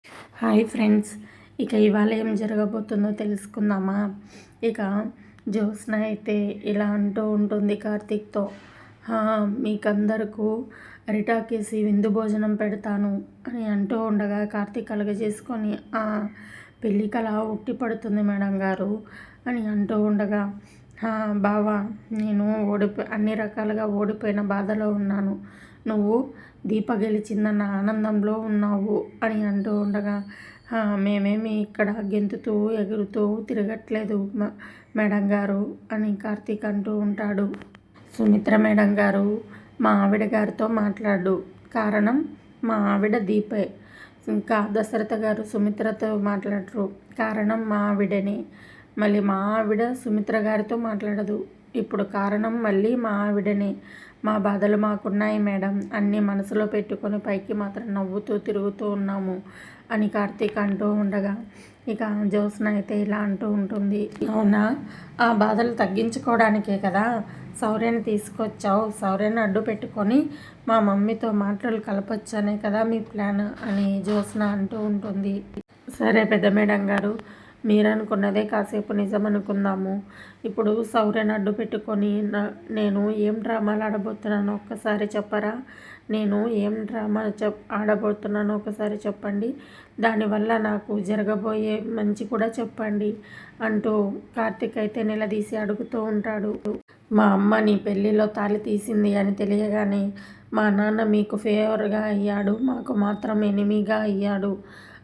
Hi friends, ఇక ఇవాళ ఏం జరగబోతుందో తెలుసుకుందామా? ఇక జ్యోత్స్న అయితే ఇలా అంటూ ఉంటుంది కార్తీక్తో, మీకందరకు అరిటాకేసి విందు భోజనం పెడతాను అని అంటూ ఉండగా కార్తీక్ కలగజేసుకొని పెళ్ళి కళ ఉట్టి పడుతుంది మేడం గారు అని అంటూ ఉండగా, బావా నేను అన్ని రకాలుగా ఓడిపోయిన బాధలో ఉన్నాను, నువ్వు దీప గెలిచిందన్న ఆనందంలో ఉన్నావు అని అంటూ ఉండగా, మేమేమి ఇక్కడ గెంతుతూ ఎగురుతూ తిరగట్లేదు మేడం గారు అని కార్తీక్ అంటూ ఉంటాడు. సుమిత్ర మేడం గారు మా ఆవిడ గారితో మాట్లాడు, కారణం మా ఆవిడ దీపే, ఇంకా దశరథ గారు సుమిత్రతో మాట్లాడరు, కారణం మా ఆవిడని. మళ్ళీ మా ఆవిడ సుమిత్ర గారితో మాట్లాడదు, ఇప్పుడు కారణం మళ్ళీ మా ఆవిడని. మా బాధలు మాకున్నాయి మేడం, అన్నీ మనసులో పెట్టుకొని పైకి మాత్రం నవ్వుతూ తిరుగుతూ ఉన్నాము అని కార్తీక్ అంటూ ఉండగా, ఇక జ్యోత్స్న అయితే ఇలా అంటూ ఉంటుంది, అవునా, ఆ బాధలు తగ్గించుకోవడానికే కదా శౌర్యని తీసుకొచ్చావు, శౌర్యని అడ్డు పెట్టుకొని మా మమ్మీతో మాటలు కలపొచ్చనే కదా మీ ప్లాన్ అని జ్యోత్స్న అంటూ ఉంటుంది. సరే పెద్ద మేడం గారు, మీరు అనుకున్నదే కాసేపు నిజం అనుకుందాము. ఇప్పుడు శౌర్యని అడ్డు పెట్టుకొని నేను ఏం డ్రామాలు ఆడబోతున్నానో ఒక్కసారి చెప్పరా? నేను ఏం డ్రామా ఆడబోతున్నానో ఒకసారి చెప్పండి, దానివల్ల నాకు జరగబోయే మంచి కూడా చెప్పండి అంటూ కార్తీక్ అయితే నిలదీసి అడుగుతూ ఉంటాడు. మా అమ్మ నీ పెళ్ళిలో తాళి తీసింది అని తెలియగానే మా నాన్న మీకు ఫేవర్గా అయ్యాడు, మాకు మాత్రం ఎనిమిగా అయ్యాడు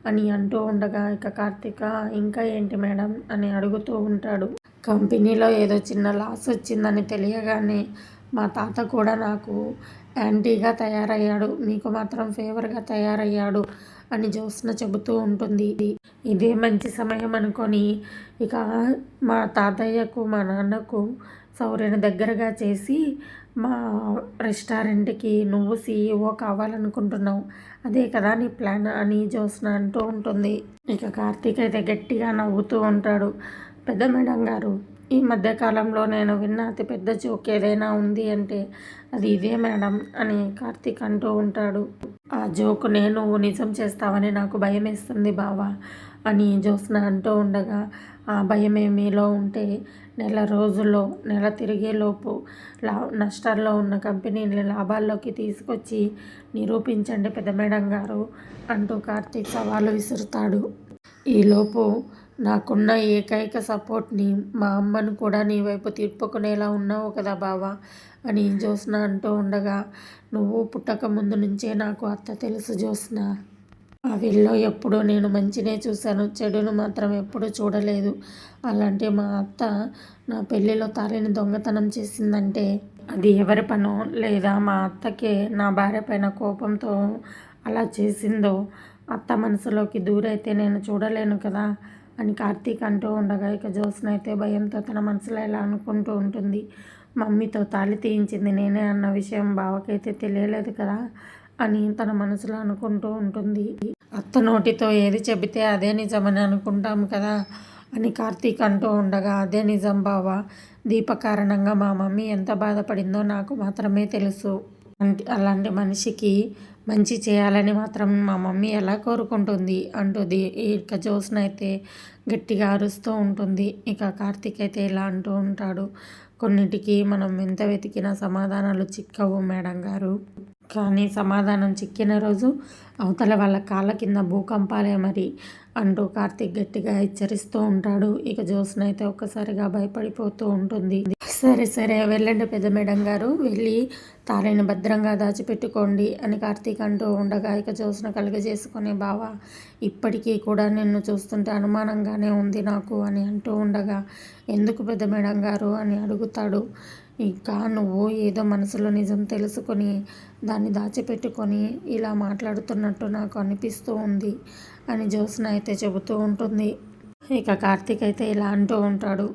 అని అంటూ ఉండగా, ఇక కార్తీక ఇంకా ఏంటి మేడం అని అడుగుతూ ఉంటాడు. కంపెనీలో ఏదో చిన్న లాస్ వచ్చిందని తెలియగానే మా తాత కూడా నాకు యాంటీగా తయారయ్యాడు, మీకు మాత్రం ఫేవర్గా తయారయ్యాడు అని జ్యోత్స్న చెబుతూ ఉంటుంది. ఇదే మంచి సమయం అనుకొని ఇక మా తాతయ్యకు మా నాన్నకు శౌర్యని దగ్గరగా చేసి మా రెస్టారెంట్కి నువ్వు సీఈఓ కావాలనుకుంటున్నావు, అదే కదా నీ ప్లాన్ అని జ్యోత్స్న అంటూ ఉంటుంది. ఇక కార్తీక్ అయితే గట్టిగా నవ్వుతూ ఉంటాడు. పెద్ద మేడం గారు, ఈ మధ్యకాలంలో నేను విన్న అతిపెద్ద జోక్ ఏదైనా ఉంది అంటే అది ఇదే మేడం అని కార్తీక్ అంటూ ఉంటాడు. ఆ జోకునే నువ్వు నిజం చేస్తావని నాకు భయం వేస్తుంది బావా అని జ్యోత్స్న అంటూ ఉండగా, ఆ భయమే మీలో ఉంటే నెల రోజుల్లో నెల తిరిగేలోపు నష్టాల్లో ఉన్న కంపెనీని లాభాల్లోకి తీసుకొచ్చి నిరూపించండి పెద్ద మేడం గారు అంటూ కార్తీక్ సవాలు విసురుతాడు. ఈలోపు నాకున్న ఏకైక సపోర్ట్ని మా అమ్మను కూడా నీ వైపు తిప్పుకునేలా ఉన్నావు కదా బావా అని జ్యోత్స్న అంటూ ఉండగా, నువ్వు పుట్టక ముందు నుంచే నాకు అత్త తెలుసు జ్యోత్స్న, ఆ వీళ్ళలో ఎప్పుడూ నేను మంచినే చూశాను, చెడును మాత్రం ఎప్పుడూ చూడలేదు. అలాంటి మా అత్త నా పెళ్ళిలో తాళిని దొంగతనం చేసిందంటే అది ఎవరి పనో లేదా మా అత్తకే నా భార్య పైన కోపంతో అలా చేసిందో అత్త మనసులోకి దూరైతే నేను చూడలేను కదా అని కార్తీక్ అంటూ ఉండగా, ఇక జ్యోత్స్న అయితే భయంతో తన మనసులో ఇలా అనుకుంటూ ఉంటుంది, మమ్మీతో తాళి తీయించింది నేనే అన్న విషయం బావకైతే తెలియలేదు కదా అని తన మనసులో అనుకుంటూ ఉంటుంది. అత్త నోటితో ఏది చెబితే అదే నిజమని అనుకుంటాం కదా అని కార్తీక్ అంటూ ఉండగా, అదే నిజం బావా, దీప కారణంగా మా మమ్మీ ఎంత బాధపడిందో నాకు మాత్రమే తెలుసు. అలాంటి మనిషికి మంచి చేయాలని మాత్రం మా మమ్మీ ఎలా కోరుకుంటుంది అంటుంది. ఇక జ్యోత్స్న అయితే గట్టిగా అరుస్తూ ఉంటుంది. ఇక కార్తీక్ అయితే ఇలా అంటూ ఉంటాడు, కొన్నిటికి మనం ఎంత వెతికినా సమాధానాలు చిక్కవు మేడం గారు, కానీ సమాధానం చిక్కిన రోజు అవతల వాళ్ళ కాళ్ళ కింద భూకంపాలే మరి అంటూ కార్తీక్ గట్టిగా హెచ్చరిస్తూ ఉంటాడు. ఇక జ్యోత్స్న అయితే ఒక్కసారిగా భయపడిపోతూ ఉంటుంది. సరే సరే వెళ్ళండి పెద్ద మేడం గారు, వెళ్ళి తాళిని భద్రంగా దాచిపెట్టుకోండి అని కార్తీక్ అంటూ ఉండగా, ఇక జ్యోత్స్న కలుగజేసుకొని, బావా ఇప్పటికీ కూడా నిన్ను చూస్తుంటే అనుమానంగానే ఉంది నాకు అని అంటూ ఉండగా, ఎందుకు పెద్ద మేడం గారు అని అడుగుతాడు. ఇంకా నువ్వు ఏదో మనసులో నిజం తెలుసుకొని దాన్ని దాచిపెట్టుకొని ఇలా మాట్లాడుతున్నట్టు నాకు అనిపిస్తూ ఉంది అని జ్యోత్స్న అయితే చెబుతూ ఉంటుంది. ఇక కార్తీక్ అయితే ఇలా అంటూ ఉంటాడు,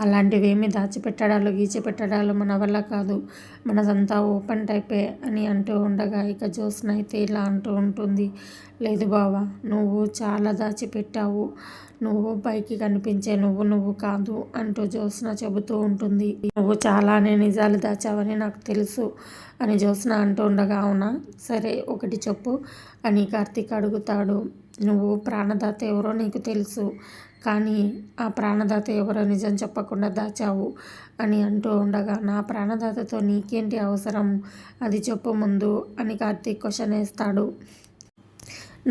అలాంటివేమీ దాచిపెట్టడాలు గీచిపెట్టడాలు మన వల్ల కాదు, మనదంతా ఓపెన్ టైపే అని అంటూ ఉండగా, ఇక జ్యోత్స్న అయితే ఇలా అంటూ ఉంటుంది, లేదు బావా, నువ్వు చాలా దాచిపెట్టావు, నువ్వు పైకి కనిపించే నువ్వు కాదు అంటూ జ్యోత్స్న చెబుతూ ఉంటుంది. నువ్వు చాలానే నిజాలు దాచావని నాకు తెలుసు అని జ్యోత్స్న అంటూ ఉండగా, అవునా, సరే ఒకటి చెప్పు అని కార్తీక్ అడుగుతాడు. నువ్వు ప్రాణదాత ఎవరో నీకు తెలుసు, కానీ ఆ ప్రాణదాత ఎవరో నిజం చెప్పకుండా దాచావు అని అంటూ ఉండగా, నా ప్రాణదాతతో నీకేంటి అవసరం, అది చెప్పు ముందు అని కార్తీక్ క్వశ్చన్ వేస్తాడు.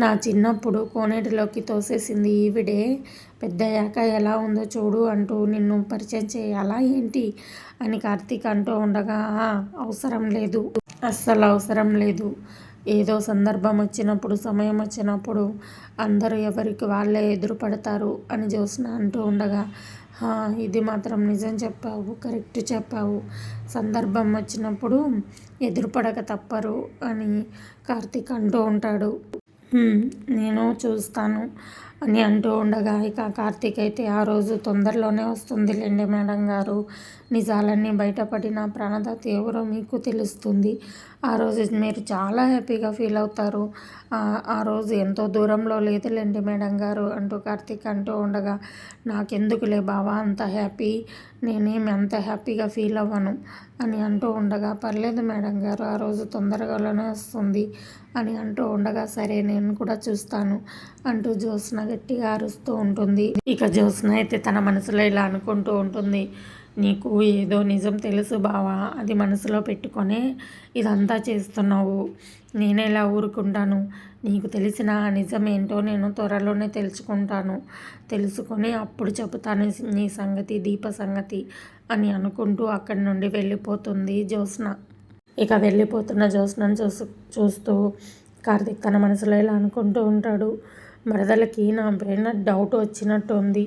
నా చిన్నప్పుడు కోనేటిలోకి తోసేసింది ఈవిడే, పెద్దయ్యాక ఎలా ఉందో చూడు అంటూ నిన్ను పరిచయం చేయాలా ఏంటి అని కార్తీక్ అంటూ ఉండగా, అవసరం లేదు, అస్సలు అవసరం లేదు. ఏదో సందర్భం వచ్చినప్పుడు, సమయం వచ్చినప్పుడు అందరూ ఎవరికి వాళ్ళే ఎదురుపడతారు అని జ్యోత్స్న అంటూ ఉండగా, ఇది మాత్రం నిజం చెప్పావు, కరెక్ట్ చెప్పావు. సందర్భం వచ్చినప్పుడు ఎదురుపడక తప్పరు అని కార్తీక్ అంటూ ఉంటాడు. నేను చూస్తాను అని అంటూ ఉండగా, ఇక కార్తీక్ అయితే ఆ రోజు తొందరలోనే వస్తుందిలేండి మేడం గారు, నిజాలన్నీ బయటపడి నా ప్రాణదాత ఎవరో మీకు తెలుస్తుంది. ఆ రోజు మీరు చాలా హ్యాపీగా ఫీల్ అవుతారు. ఆ రోజు ఎంతో దూరంలో లేదులేండి మేడం గారు అంటూ కార్తీక్ అంటూ ఉండగా, నాకెందుకులే బావా అంత హ్యాపీ, నేనేమి అంత హ్యాపీగా ఫీల్ అవ్వను అని అంటూ ఉండగా, పర్లేదు మేడం గారు ఆ రోజు తొందరగానే వస్తుంది అని అంటూ ఉండగా, సరే నేను కూడా చూస్తాను అంటూ జ్యోత్స్న గట్టిగా అరుస్తూ ఉంటుంది. ఇక జ్యోత్స్న అయితే తన మనసులో ఇలా అనుకుంటూ ఉంటుంది, నీకు ఏదో నిజం తెలుసు బావా, అది మనసులో పెట్టుకొనే ఇదంతా చేస్తున్నావు. నేనెలా ఊరుకుంటాను, నీకు తెలిసిన ఆ నిజం ఏంటో నేను త్వరలోనే తెలుసుకొని అప్పుడు చెబుతాను నీ సంగతి, దీప సంగతి అని అనుకుంటూ అక్కడి నుండి వెళ్ళిపోతుంది జ్యోత్స్న. ఇక వెళ్ళిపోతున్న జ్యోత్స్నను చూస్తూ కార్తీక్ తన మనసులో ఇలా అనుకుంటూ ఉంటాడు, మరదలకి నా పైన డౌట్ వచ్చినట్టు ఉంది.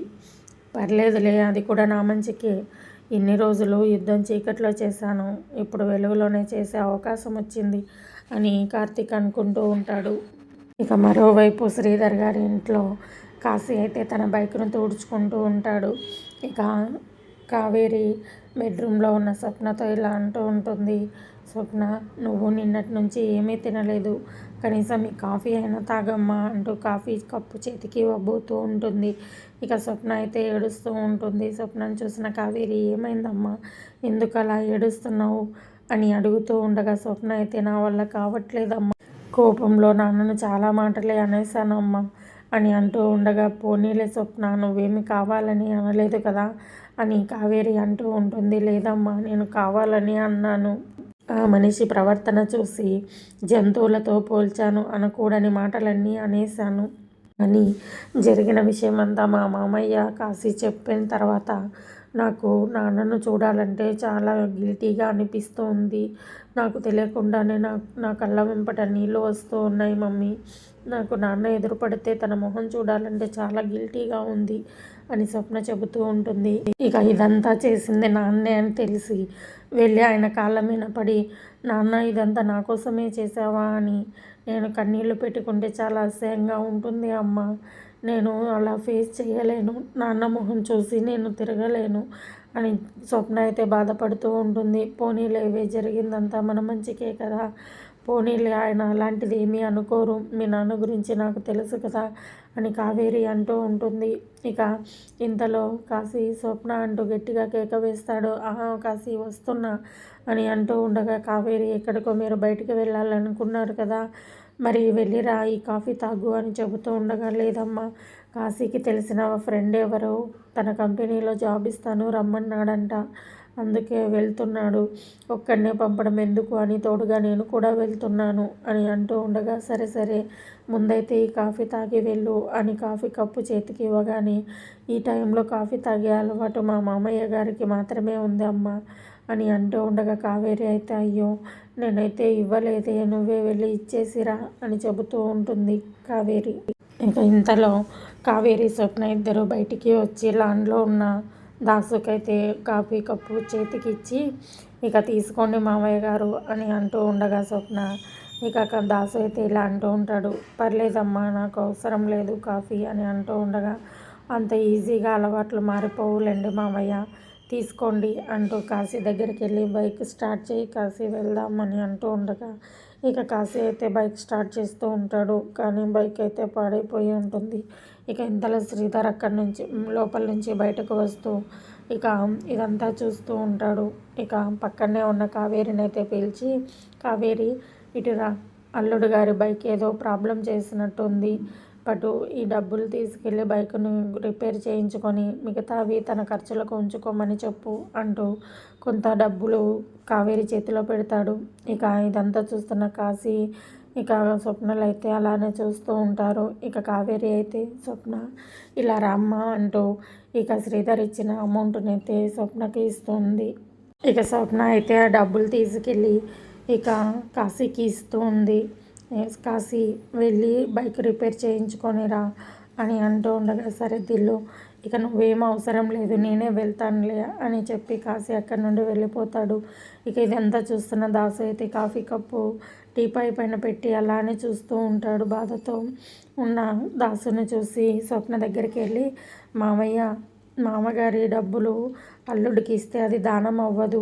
పర్లేదులే, అది కూడా నా మంచికే. ఇన్ని రోజులు యుద్ధం చీకట్లో చేశాను, ఇప్పుడు వెలుగులోనే చేసే అవకాశం వచ్చింది అని కార్తీక్ అనుకుంటూ ఉంటాడు. ఇక మరోవైపు శ్రీధర్ గారి ఇంట్లో కాశీ అయితే తన బైక్ను తుడుచుకుంటూ ఉంటాడు. ఇక కావేరి బెడ్రూమ్లో ఉన్న స్వప్నతో ఇలా అంటూ ఉంటుంది, స్వప్న నువ్వు నిన్నటి నుంచి ఏమీ తినలేదు, కనీసం ఈ కాఫీ అయినా తాగమ్మా అంటూ కాఫీ కప్పు చేతికి ఇవ్వబోతూ ఉంటుంది. ఇక స్వప్న అయితే ఏడుస్తూ ఉంటుంది. స్వప్నను చూసిన కావేరి, ఏమైందమ్మా, ఎందుకు అలా ఏడుస్తున్నావు అని అడుగుతూ ఉండగా, స్వప్న అయితే నా వల్ల కావట్లేదమ్మా, కోపంలో నాన్నను చాలా మాటలే అనేశానమ్మా అని అంటూ ఉండగా, పోనీలే స్వప్న, నువ్వేమి కావాలని అనలేదు కదా అని కావేరి అంటూ ఉంటుంది. లేదమ్మా, నేను కావాలని అన్నాను, ఆ మనిషి ప్రవర్తన చూసి జంతువులతో పోల్చాను, అనకూడని మాటలన్నీ అనేశాను అని జరిగిన విషయమంతా మా మామయ్య కాశీ చెప్పిన తర్వాత నాకు నాన్నను చూడాలంటే చాలా గిల్టీగా అనిపిస్తూ ఉంది. నాకు తెలియకుండానే నా కళ్ళ వెంపట నీళ్ళు వస్తూ ఉన్నాయి మమ్మీ. నాకు నాన్న ఎదురుపడితే తన మొహం చూడాలంటే చాలా గిల్టీగా ఉంది అని స్వప్న చెబుతూ ఉంటుంది. ఇక ఇదంతా చేసింది నాన్నే అని తెలిసి వెళ్ళి ఆయన కాళ్ళ మీద పడి, నాన్న ఇదంతా నా కోసమే చేసావా అని నేను కన్నీళ్లు పెట్టుకుంటే చాలా అసహ్యంగా ఉంటుంది అమ్మ. నేను అలా ఫేస్ చేయలేను, నాన్న మొహం చూసి నేను తిరగలేను అని స్వప్న అయితే బాధపడుతూ ఉంటుంది. పోనీలేవే, జరిగిందంతా మన మంచికే కదా, పోనీలే, ఆయన అలాంటిది ఏమీ అనుకోరు, మీ నాన్న గురించి నాకు తెలుసు కదా అని కావేరి అంటూ ఉంటుంది. ఇక ఇంతలో కాశీ స్వప్న అంటూ గట్టిగా కేక వేస్తాడు. కాశీ వస్తున్నా అని అంటూ ఉండగా, కావేరి ఎక్కడికో మీరు బయటికి వెళ్ళాలనుకున్నారు కదా, మరి వెళ్ళిరా, ఈ కాఫీ తాగు అని చెబుతూ ఉండగా, లేదమ్మా, కాశీకి తెలిసిన ఫ్రెండ్ ఎవరో తన కంపెనీలో జాబ్ ఇస్తాను రమ్మన్నాడంట, అందుకే వెళ్తున్నాడు, ఒక్కడనే పంపడం ఎందుకు అని తోడుగా నేను కూడా వెళ్తున్నాను అని అంటూ ఉండగా, సరే ముందైతే ఈ కాఫీ తాగి వెళ్ళు అని కాఫీ కప్పు చేతికి ఇవ్వగానే, ఈ టైంలో కాఫీ తాగే అలవాటు మా మామయ్య గారికి మాత్రమే ఉంది అమ్మ అని అంటూ ఉండగా, కావేరి అయితే అయ్యో నేనైతే ఇవ్వలేదే, నువ్వే వెళ్ళి ఇచ్చేసిరా అని చెబుతూ ఉంటుంది కావేరి. ఇంకా ఇంతలో కావేరి స్వప్న ఇద్దరు బయటికి వచ్చి లాన్లో ఉన్న దాసుకైతే కాఫీ కప్పు చేతికి ఇచ్చి, ఇక తీసుకోండి మామయ్య గారు అని అంటూ ఉండగా, స్వప్న ఇక దాసు అయితే ఇలా అంటూ ఉంటాడు, పర్లేదమ్మా, నాకు అవసరం లేదు కాఫీ అని అంటూ ఉండగా, అంత ఈజీగా అలవాట్లు మారిపోవులేండి మామయ్య, తీసుకోండి అంటూ కాశీ దగ్గరికి వెళ్ళి, బైక్ స్టార్ట్ చేయి కాశీ వెళ్దామని అంటూ ఉండగా, ఇక కాశీ అయితే బైక్ స్టార్ట్ చేస్తూ ఉంటాడు, కానీ బైక్ అయితే పాడైపోయి ఉంటుంది. ఇక ఇంతలో శ్రీధర్ అక్కడి నుంచి లోపల నుంచి బయటకు వస్తూ ఇక ఇదంతా చూస్తూ ఉంటాడు. ఇక పక్కనే ఉన్న కావేరిని అయితే పిలిచి, కావేరి ఇటురా, అల్లుడు గారి బైక్ ఏదో ప్రాబ్లం చేసినట్టుంది, పటు ఈ డబ్బులు తీసుకెళ్ళి బైక్ను రిపేర్ చేయించుకొని మిగతావి తన ఖర్చులకు ఉంచుకోమని చెప్పు అంటూ కొంత డబ్బులు కావేరి చేతిలో పెడతాడు. ఇక ఇదంతా చూస్తున్న కాశీ ఇక స్వప్నలు అయితే అలానే చూస్తూ ఉంటారు. ఇక కావేరి అయితే స్వప్న ఇలా రామ్మ అంటూ ఇక శ్రీధర్ ఇచ్చిన అమౌంట్ని అయితే స్వప్నకి ఇస్తుంది. ఇక స్వప్న అయితే ఆ డబ్బులు తీసుకెళ్ళి ఇక కాశీకి ఇస్తూ ఉంది. కాశీ వెళ్ళి బైక్ రిపేర్ చేయించుకొనిరా అని అంటూ ఉండగా సరే దిల్లు ఇక నువ్వేం అవసరం లేదు నేనే వెళ్తానులే అని చెప్పి కాశీ అక్కడి నుండి వెళ్ళిపోతాడు. ఇక ఇదంతా చూస్తున్న దాసు అయితే కాఫీ కప్పు టీపాయ్ పైన పెట్టి అలానే చూస్తూ ఉంటాడు. బాధతో ఉన్న దాసుని చూసి స్వప్న దగ్గరికి వెళ్ళి మామగారి డబ్బులు అల్లుడికి ఇస్తే అది దానం అవ్వదు,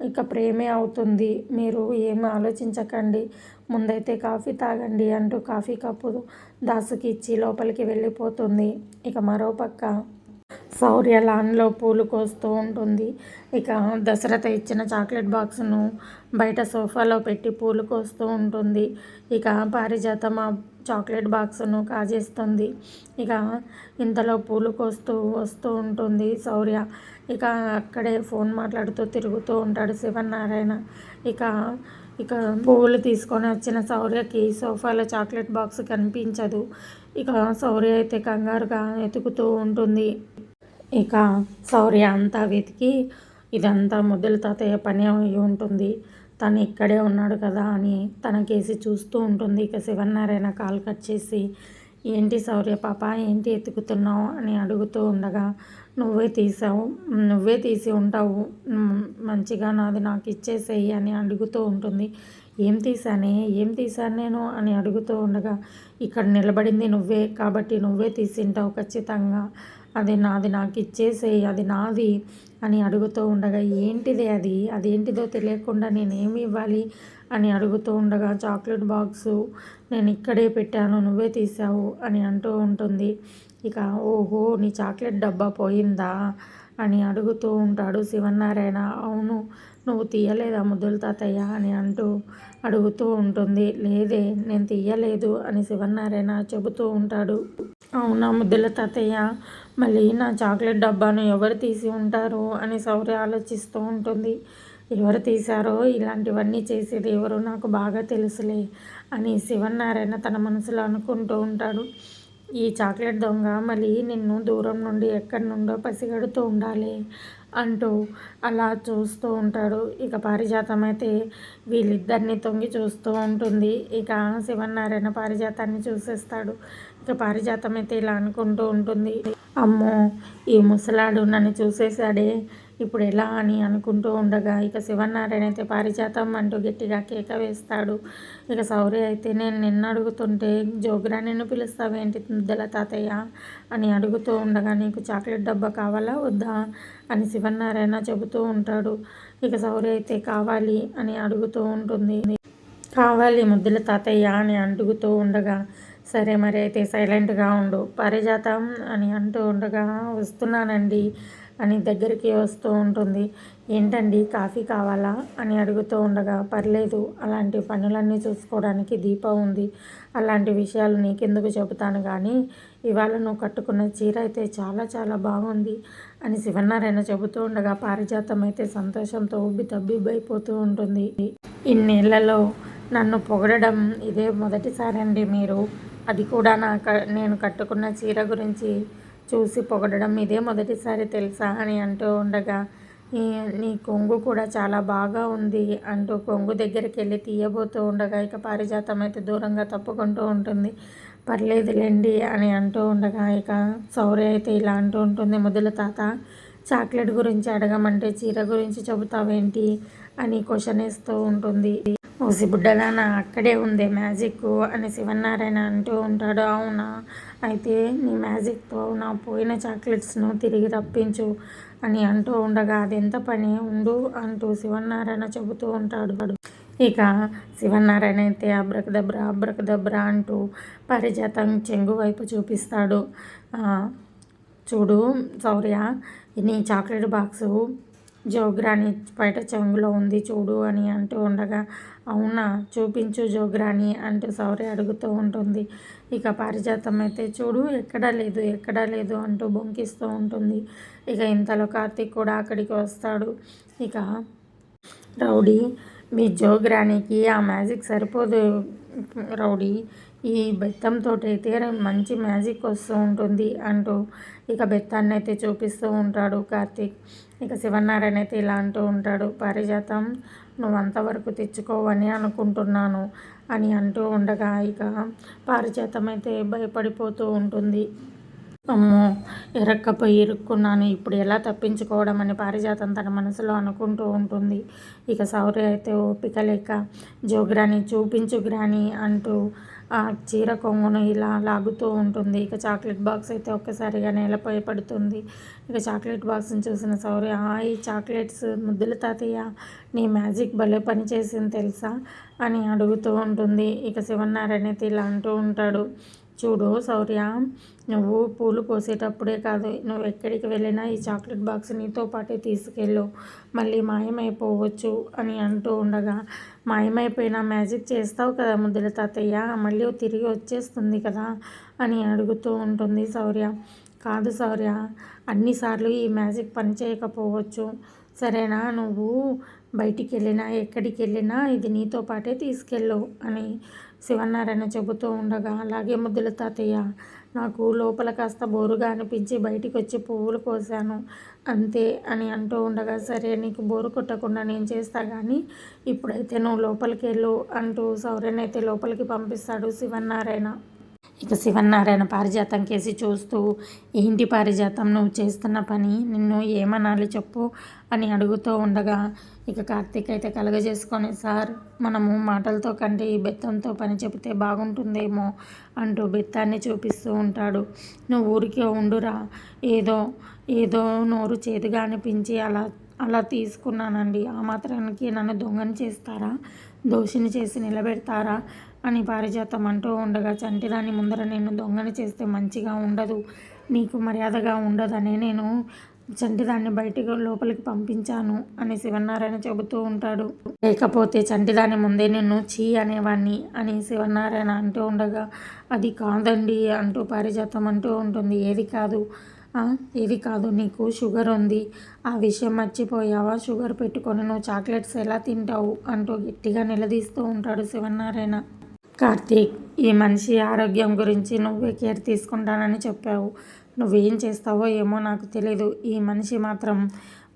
ఇక ప్రేమే అవుతుంది, మీరు ఏమి ఆలోచించకండి, ముందైతే కాఫీ తాగండి అంటూ కాఫీ కప్పు దాసుకి ఇచ్చి లోపలికి వెళ్ళిపోతుంది. ఇక మరోపక్క శౌర్య లాన్లో పూలు కోస్తూ ఉంటుంది. ఇక దశరథ ఇచ్చిన చాక్లెట్ బాక్స్ను బయట సోఫాలో పెట్టి పూలు కోస్తూ ఉంటుంది. ఇక పారిజాతం ఆ చాక్లెట్ బాక్స్ను కాజేస్తుంది. ఇక ఇంతలో పూలు కోస్తూ వస్తూ ఉంటుంది శౌర్య. ఇక అక్కడే ఫోన్ మాట్లాడుతూ తిరుగుతూ ఉంటాడు శివనారాయణ. ఇక ఇక పువ్వులు తీసుకొని వచ్చిన శౌర్యకి సోఫాలో చాక్లెట్ బాక్స్ కనిపించదు. ఇక శౌర్య అయితే కంగారుగా వెతుకుతూ ఉంటుంది. ఇక శౌర్య అంతా వెతికి ఇదంతా ముద్దుల తాతయ్య పని అయి ఉంటుంది, తను ఇక్కడే ఉన్నాడు కదా అని తన కేసి చూస్తూ ఉంటుంది. ఇక శివనారాయణ కాల్ కట్ చేసి ఏంటి శౌర్య పాప ఏంటి ఎత్తుకుతున్నావు అని అడుగుతూ ఉండగా నువ్వే తీసి ఉంటావు, మంచిగా నాది నాకు ఇచ్చేసేయి అని అడుగుతూ ఉంటుంది. ఏం తీశాను నేను అని అడుగుతూ ఉండగా ఇక్కడ నిలబడింది నువ్వే కాబట్టి నువ్వే తీసింటావు ఖచ్చితంగా, అది నాది నాకు ఇచ్చేసేయి, అది నాది అని అడుగుతూ ఉండగా ఏంటిది అదేంటిదో తెలియకుండా నేనేమి ఇవ్వాలి అని అడుగుతూ ఉండగా చాక్లెట్ బాక్సు నేను ఇక్కడే పెట్టాను నువ్వే తీసావు అని అంటూ ఉంటుంది. ఇక ఓహో నీ చాక్లెట్ డబ్బా పోయిందా అని అడుగుతూ ఉంటాడు శివనారాయణ. అవును నువ్వు తీయలేదా ముద్దుల తాతయ్య అని అంటూ అడుగుతూ ఉంటుంది. లేదే నేను తీయలేదు అని శివనారాయణ చెబుతూ ఉంటాడు. అవునా ముద్దుల తాతయ్య, మళ్ళీ నా చాక్లెట్ డబ్బాను ఎవరు తీసి ఉంటారు అని శౌర్య ఆలోచిస్తూ ఉంటుంది. ఎవరు తీశారో ఇలాంటివన్నీ చేసేది ఎవరో నాకు బాగా తెలుసులే అని శివనారాయణ తన మనసులో అనుకుంటూ ఉంటాడు. ఈ చాక్లెట్ దొంగ మళ్ళీ నిన్ను దూరం నుండి ఎక్కడి నుండో పసిగడుతూ ఉండాలి అంటూ అలా చూస్తూ ఉంటాడు. ఇక పారిజాతం అయితే వీళ్ళిద్దరిని తొంగి చూస్తూ ఉంటుంది. ఇక శివనారాయణ పారిజాతాన్ని చూసేస్తాడు. ఇక పారిజాతం అయితే ఇలా అనుకుంటూ ఉంటుంది, అమ్మో ఈ ముసలాడు నన్ను చూసేశాడే ఇప్పుడు ఎలా అని అనుకుంటూ ఉండగా ఇక శివనారాయణ అయితే పారిజాతం అంటూ గట్టిగా కేక వేస్తాడు. ఇక శౌర్య అయితే నేను నిన్ను అడుగుతుంటే జోగురా నిన్ను పిలుస్తావేంటి ముద్దల తాతయ్య అని అడుగుతూ ఉండగా నీకు చాక్లెట్ డబ్బా కావాలా వద్దా అని శివనారాయణ చెబుతూ ఉంటాడు. ఇక శౌర్య అయితే కావాలి అని అడుగుతూ ఉంటుంది. కావాలి ముద్దుల తాతయ్య అని అడుగుతూ ఉండగా సరే మరి అయితే సైలెంట్గా ఉండు పారిజాతం అని అంటూ ఉండగా వస్తున్నానండి అని దగ్గరికి వస్తూ ఉంటుంది. ఏంటండి కాఫీ కావాలా అని అడుగుతూ ఉండగా పర్లేదు అలాంటి పనులన్నీ చూసుకోవడానికి దీప ఉంది, అలాంటి విషయాలు నీకెందుకు చెబుతాను కానీ ఇవాళ నువ్వు కట్టుకున్న చీర అయితే చాలా చాలా బాగుంది అని శివనారాయణ చెబుతూ ఉండగా పారిజాతం అయితే సంతోషంతో తబ్బిబ్బైపోతూ ఉంటుంది. ఇన్నేళ్లలో నన్ను పొగడడం ఇదే మొదటిసారి అండి మీరు, అది కూడా నేను కట్టుకున్న చీర గురించి చూసి పొగడడం ఇదే మొదటిసారి తెలుసా అని అంటూ ఉండగా నీ కొంగు కూడా చాలా బాగా ఉంది అంటూ కొంగు దగ్గరికి వెళ్ళి తీయబోతూ ఉండగా ఇక పారిజాతం అయితే దూరంగా తప్పుకుంటూ ఉంటుంది. పర్లేదులేండి అని అంటూ ఉండగా ఇక శౌర్య అయితే ఇలా అంటూ ఉంటుంది, ముద్దుల తాత చాక్లెట్ గురించి అడగమంటే చీర గురించి చెబుతావేంటి అని క్వశ్చన్ వేస్తూ ఉంటుంది. ఓసి బుడ్డదానా అక్కడే ఉంది మ్యాజిక్ అని శివనారాయణ అంటూ ఉంటాడు. అవునా అయితే నీ మ్యాజిక్తో నా పోయిన చాక్లెట్స్ను తిరిగి రప్పించు అని అంటూ ఉండగా అదెంత పని ఉండు అంటూ శివనారాయణ చెబుతూ ఉంటాడు. ఇక శివనారాయణ అయితే అబ్రకదబ్రా అంటూ పారిజాతం చెంగు వైపు చూపిస్తాడు. చూడు శౌర్య నీ చాక్లెట్ బాక్సు జోగ్రాని బయట చెంగులో ఉంది చూడు అని అంటూ ఉండగా అవునా, చూపించు జోగ్రాని అంటూ శౌర్య అడుగుతూ ఉంటుంది. ఇక పారిజాతం అయితే చూడు ఎక్కడా లేదు అంటూ బొంకిస్తూ ఉంటుంది. ఇక ఇంతలో కార్తీక్ కూడా అక్కడికి వస్తాడు. ఇక రౌడీ, మీ జోగ్రానికి ఆ మ్యాజిక్ సరిపోదు రౌడీ, ఈ బెత్తంతో అయితే మంచి మ్యాజిక్ వస్తూ ఉంటుంది అంటూ ఇక బెత్తాన్ని అయితే చూపిస్తూ ఉంటాడు కార్తీక్. ఇక శివనారాయణ అయితే ఇలా అంటూ ఉంటాడు, పారిజాతం నువ్వు అంతవరకు తెచ్చుకోవని అనుకుంటున్నాను అని అంటూ ఉండగా ఇక పారిజాతం అయితే భయపడిపోతూ ఉంటుంది. అమ్మో, ఇరక్కపోయి ఇరుక్కున్నాను, ఇప్పుడు ఎలా తప్పించుకోవడం అని పారిజాతం తన మనసులో అనుకుంటూ ఉంటుంది. ఇక శౌర్య అయితే ఓపిక లేక జోగ్రాని చూపించు గ్రాని అంటూ ఆ చీర కొంగును ఇలా లాగుతూ ఉంటుంది. ఇక చాక్లెట్ బాక్స్ అయితే ఒక్కసారిగా నేలపై పడుతుంది. ఇక చాక్లెట్ బాక్స్ని చూసిన శౌర్య, ఈ చాక్లెట్స్ ముద్దుల తాతయ్య, నీ మ్యాజిక్ భలే పని చేసింది తెలుసా అని అడుగుతూ ఉంటుంది. ఇక శివనారాయణ అయితే ఇలా అంటూ ఉంటాడు, చూడు శౌర్య, నువ్వు పూలు కోసేటప్పుడే కాదు, నువ్వు ఎక్కడికి వెళ్ళినా ఈ చాక్లెట్ బాక్స్ నీతో పాటే తీసుకెళ్ళు, మళ్ళీ మాయమైపోవచ్చు అని అంటూ ఉండగా, మాయమైపోయినా మ్యాజిక్ చేస్తావు కదా ముద్దుల తాతయ్య, మళ్ళీ తిరిగి వచ్చేస్తుంది కదా అని అడుగుతూ ఉంటుంది శౌర్య. కాదు శౌర్య, అన్నిసార్లు ఈ మ్యాజిక్ పని చేయకపోవచ్చు, సరేనా, నువ్వు బయటికి వెళ్ళినా ఎక్కడికి వెళ్ళినా ఇది నీతో పాటే తీసుకెళ్ళు అని శివనారాయణ చెబుతూ ఉండగా, అలాగే ముద్దుల తాతయ్య, నాకు లోపల కాస్త బోరుగా అనిపించి బయటికి వచ్చి పువ్వులు కోసాను అంతే అని అంటూ ఉండగా, సరే నీకు బోరు కొట్టకుండా నేను చేస్తా కానీ ఇప్పుడైతే నువ్వు లోపలికి వెళ్ళు అంటూ శౌర్యనైతే లోపలికి పంపిస్తాడు శివనారాయణ. ఇక శివనారాయణ పారిజాతం కేసి చూస్తూ, ఏంటి పారిజాతం నువ్వు చేస్తున్న పని, నిన్ను ఏమనాలి చెప్పు అని అడుగుతూ ఉండగా ఇక కార్తీక్ అయితే కలగజేసుకొని, సార్ మనము మాటలతో కంటే ఈ బెత్తంతో పని చెబితే బాగుంటుందేమో అంటూ బెత్తాన్ని చూపిస్తూ ఉంటాడు. నువ్వు ఊరికే ఉండురా, ఏదో ఏదో నోరు చేదుగా అనిపించి అలా అలా తీసుకున్నానండి, ఆ మాత్రానికి నన్ను దొంగని చేస్తారా, దోషిని చేసి నిలబెడతారా అని పారిజాతం అంటూ ఉండగా, చంటిదాని ముందర నేను దొంగని చేస్తే మంచిగా ఉండదు, నీకు మర్యాదగా ఉండదనే నేను చంటిదాన్ని బయటికి లోపలికి పంపించాను అని శివనారాయణ చెబుతూ ఉంటాడు. లేకపోతే చంటిదాని ముందే నిన్ను చీ అనేవాణ్ణి అని శివనారాయణ అంటూ ఉండగా, అది కాదండి అంటూ పారిజాతం అంటూ ఉంటుంది. ఏది కాదు, నీకు షుగర్ ఉంది, ఆ విషయం మర్చిపోయావా, షుగర్ పెట్టుకొని నువ్వు చాక్లెట్స్ ఎలా తింటావు అంటూ గట్టిగా నిలదీస్తూ ఉంటాడు శివనారాయణ. కార్తీక్, ఈ మనిషి ఆరోగ్యం గురించి నువ్వే కేర్ తీసుకుంటానని చెప్పావు, నువ్వేం చేస్తావో ఏమో నాకు తెలీదు, ఈ మనిషి మాత్రం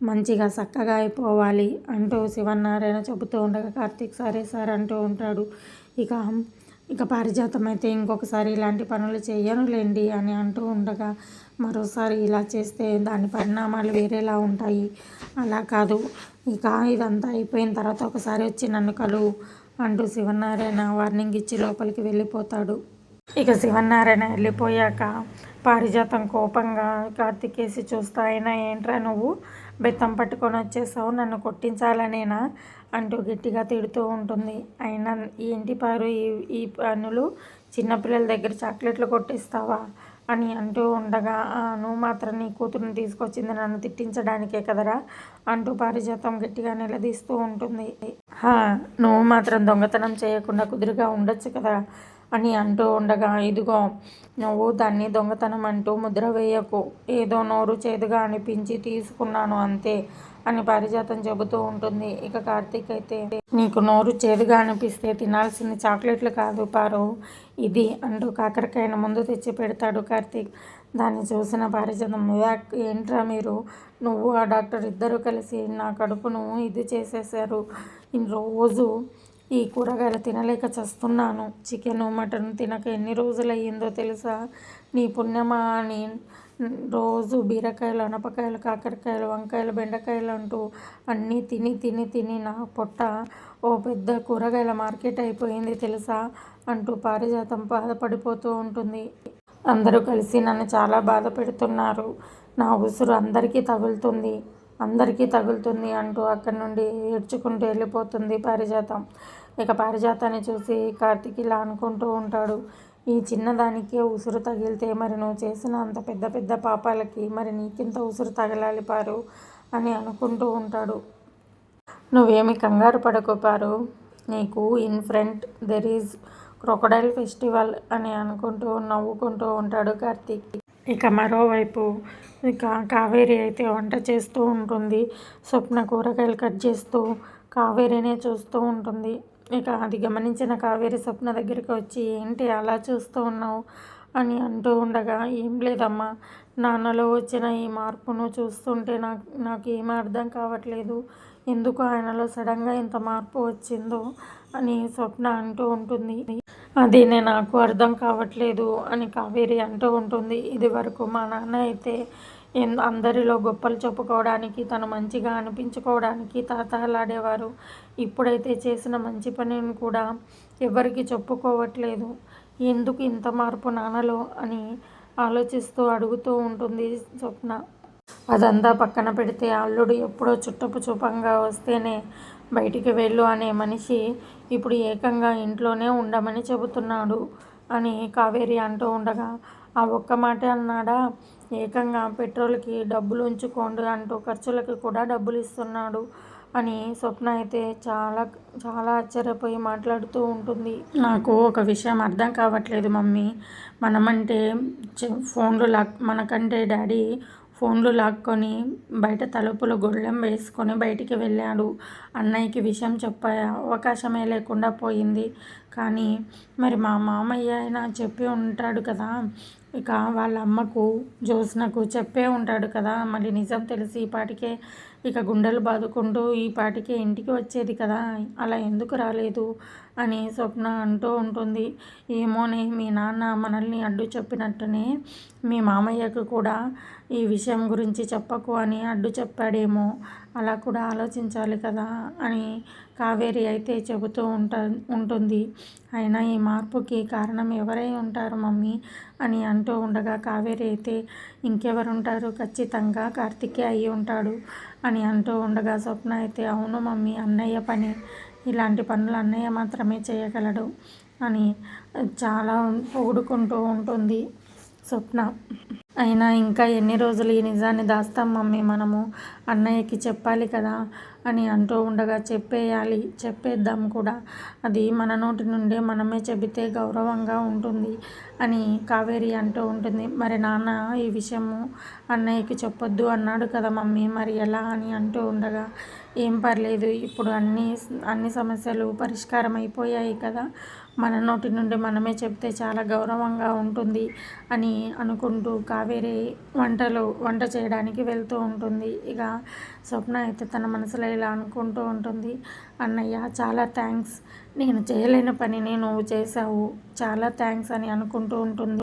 మంచిగా చక్కగా అయిపోవాలి అంటూ శివనారాయణ చెబుతూ ఉండగా కార్తీక్ సరే సార్ అంటూ ఉంటాడు. ఇక పారిజాతం అయితే ఇంకొకసారి ఇలాంటి పనులు చేయనులేండి అని అంటూ ఉండగా, మరోసారి ఇలా చేస్తే దాని పరిణామాలు వేరేలా ఉంటాయి, అలా కాదు, ఇక ఇదంతా అయిపోయిన తర్వాత ఒకసారి వచ్చి నన్ను కలువు అంటూ శివనారాయణ వార్నింగ్ ఇచ్చి లోపలికి వెళ్ళిపోతాడు. ఇక శివనారాయణ వెళ్ళిపోయాక పారిజాతం కోపంగా కార్తీక్ కేసి చూస్తా, అయినా ఏంట్రా నువ్వు బెత్తం పట్టుకొని వచ్చేసావు, నన్ను కొట్టించాలనేనా అంటూ గట్టిగా తిడుతూ ఉంటుంది. అయినా ఏంటి పారు ఈ పనులు, చిన్నపిల్లల దగ్గర చాక్లెట్లు కొట్టిస్తావా అని అంటూ ఉండగా, నువ్వు మాత్రం నీ కూతురుని తీసుకొచ్చింది నన్ను తిట్టించడానికే కదరా అంటూ పారిజాతం గట్టిగా నిలదీస్తూ ఉంటుంది. నువ్వు మాత్రం దొంగతనం చేయకుండా కుదురుగా ఉండొచ్చు కదా అని అంటూ ఉండగా, ఇదిగో నువ్వు దాన్ని దొంగతనం అంటూ ముద్ర వేయకు, ఏదో నోరు చేదుగా అనిపించి తీసుకున్నాను అంతే అని పారిజాతం చెబుతూ ఉంటుంది. ఇక కార్తీక్ అయితే, నీకు నోరు చేదుగా అనిపిస్తే తినాల్సింది చాక్లెట్లు కాదు పారు, ఇది అంటూ కాకరకాయను ముందు తెచ్చి పెడతాడు కార్తీక్. దాన్ని చూసిన పారిజాతం, ఏంట్రా మీరు, నువ్వు ఆ డాక్టర్ ఇద్దరు కలిసి నా కడుపును ఇది చేసేసారు, రోజు ఈ కూరగాయలు తినలేక చస్తున్నాను, చికెను మటన్ తినక ఎన్ని రోజులు అయ్యిందో తెలుసా, నీ పుణ్యమా అని రోజు బీరకాయలు అనపకాయలు కాకరకాయలు వంకాయలు బెండకాయలు అంటూ అన్నీ తిని తిని తిని నా పొట్ట ఓ పెద్ద కూరగాయల మార్కెట్ అయిపోయింది తెలుసా అంటూ పారిజాతం బాధపడిపోతూ ఉంటుంది. అందరూ కలిసి నన్ను చాలా బాధ పెడుతున్నారు, నా ఉసురు అందరికీ తగులుతుంది అంటూ అక్కడి నుండి ఏడ్చుకుంటూ వెళ్ళిపోతుంది పారిజాతం. ఇక పారిజాతాన్ని చూసి కార్తీక్ ఇలా అనుకుంటూ ఉంటాడు, ఈ చిన్నదానికే ఉసురు తగిలితే మరి నువ్వు చేసిన అంత పెద్ద పెద్ద పాపాలకి మరి నీకింత ఉసురు తగలాలి పారు అని అనుకుంటూ ఉంటాడు. నువ్వేమి కంగారు పడకు పారు, నీకు in front there is crocodile festival అని అనుకుంటూ నవ్వుకుంటూ ఉంటాడు కార్తీక్. ఇక మరోవైపు కావేరి అయితే వంట చేస్తూ ఉంటుంది. స్వప్న కూరగాయలు కట్ చేస్తూ కావేరినే చూస్తూ ఉంటుంది. ఇక అది గమనించిన కావేరి స్వప్న దగ్గరికి వచ్చి, ఏంటి అలా చూస్తూ ఉన్నావు అని అంటూ ఉండగా, ఏం లేదమ్మా, నాన్నలో వచ్చిన ఈ మార్పును చూస్తుంటే నాకు ఏమీ అర్థం కావట్లేదు, ఎందుకు ఆయనలో సడన్గా ఇంత మార్పు వచ్చిందో అని స్వప్న అంటూ ఉంటుంది. అదేనే నాకు అర్థం కావట్లేదు అని కావేరి అంటూ ఉంటుంది. ఇది వరకు మా నాన్న అయితే అందరిలో గొప్పలు చెప్పుకోవడానికి, తను మంచిగా అనిపించుకోవడానికి తాతలాడేవారు. ఇప్పుడైతే చేసిన మంచి పనిని కూడా ఎవరికి చెప్పుకోవట్లేదు, ఎందుకు ఇంత మార్పు నాన్నలో అని ఆలోచిస్తూ అడుగుతూ ఉంటుంది స్వప్న. అదంతా పక్కన పెడితే అల్లుడు ఎప్పుడో చుట్టపు చూపంగా వస్తేనే బయటికి వెళ్ళు అనే మనిషి ఇప్పుడు ఏకంగా ఇంట్లోనే ఉండమని చెబుతున్నాడు అని కావేరి అంటూ ఉండగా, ఆ ఒక్క మాట అన్నాడా, ఏకంగా పెట్రోల్కి డబ్బులు ఉంచుకోండి అంటూ ఖర్చులకి కూడా డబ్బులు ఇస్తున్నాడు అని స్వప్న అయితే చాలా చాలా ఆశ్చర్యపోయి మాట్లాడుతూ ఉంటుంది. నాకు ఒక విషయం అర్థం కావట్లేదు మమ్మీ, మనమంటే ఫోన్లు మనకంటే డాడీ ఫోన్లు లాక్కొని బయట తలుపులు గొళ్ళెం వేసుకొని బయటికి వెళ్ళాడు. అన్నయ్యకి విషయం చెప్పే అవకాశమే లేకుండా పోయింది. కానీ మరి మా మామయ్య అయినా చెప్పి ఉంటాడు కదా, ఇక వాళ్ళ అమ్మకు జ్యోత్స్నకు చెప్పే ఉంటాడు కదా, మళ్ళీ నిజం తెలిసి ఈ పాటికే ఇక గుండెలు బాదుకుంటూ ఈ పాటికే ఇంటికి వచ్చేది కదా, అలా ఎందుకు రాలేదు అని స్వప్న అంటూ ఉంటుంది. ఏమోనే, మీ నాన్న మనల్ని అడ్డు చెప్పినట్టునే మీ మామయ్యకు కూడా ఈ విషయం గురించి చెప్పకు అని అడ్డు చెప్పాడేమో, అలా కూడా ఆలోచించాలి కదా అని కావేరి అయితే చెబుతూ ఉంటుంది. అయినా ఈ మార్పుకి కారణం ఎవరై ఉంటారు మమ్మీ అని అంటూ ఉండగా, కావేరి అయితే ఇంకెవరుంటారు, ఖచ్చితంగా కార్తికే అయి ఉంటాడు అని అంటూ ఉండగా, స్వప్న అయితే అవును మమ్మీ, అన్నయ్య పని, ఇలాంటి పనులు అన్నయ్య మాత్రమే చేయగలడు అని చాలా పొగుడుకుంటూ ఉంటుంది స్వప్న. అయినా ఇంకా ఎన్ని రోజులు ఈ నిజాన్ని దాస్తాం మమ్మీ, మనము అన్నయ్యకి చెప్పాలి కదా అని అంటూ ఉండగా, చెప్పేద్దాం కూడా, అది మన నోటి నుండే మనమే చెబితే గౌరవంగా ఉంటుంది అని కావేరి అంటూ ఉంటుంది. మరి నాన్న ఈ విషయము అన్నయ్యకి చెప్పొద్దు అన్నాడు కదా మమ్మీ, మరి ఎలా అని అంటూ ఉండగా, ఏం పర్లేదు, ఇప్పుడు అన్ని సమస్యలు పరిష్కారం అయిపోయాయి కదా, మన నోటి నుండి మనమే చెప్తే చాలా గౌరవంగా ఉంటుంది అని అనుకుంటూ కావేరి వంట చేయడానికి వెళ్తూ ఉంటుంది. ఇక స్వప్న అయితే తన మనసులో ఇలా అనుకుంటూ ఉంటుంది, అన్నయ్య చాలా థ్యాంక్స్, నేను చేయలేని పనిని నువ్వు చేశావు, చాలా థ్యాంక్స్ అని అనుకుంటూ ఉంటుంది.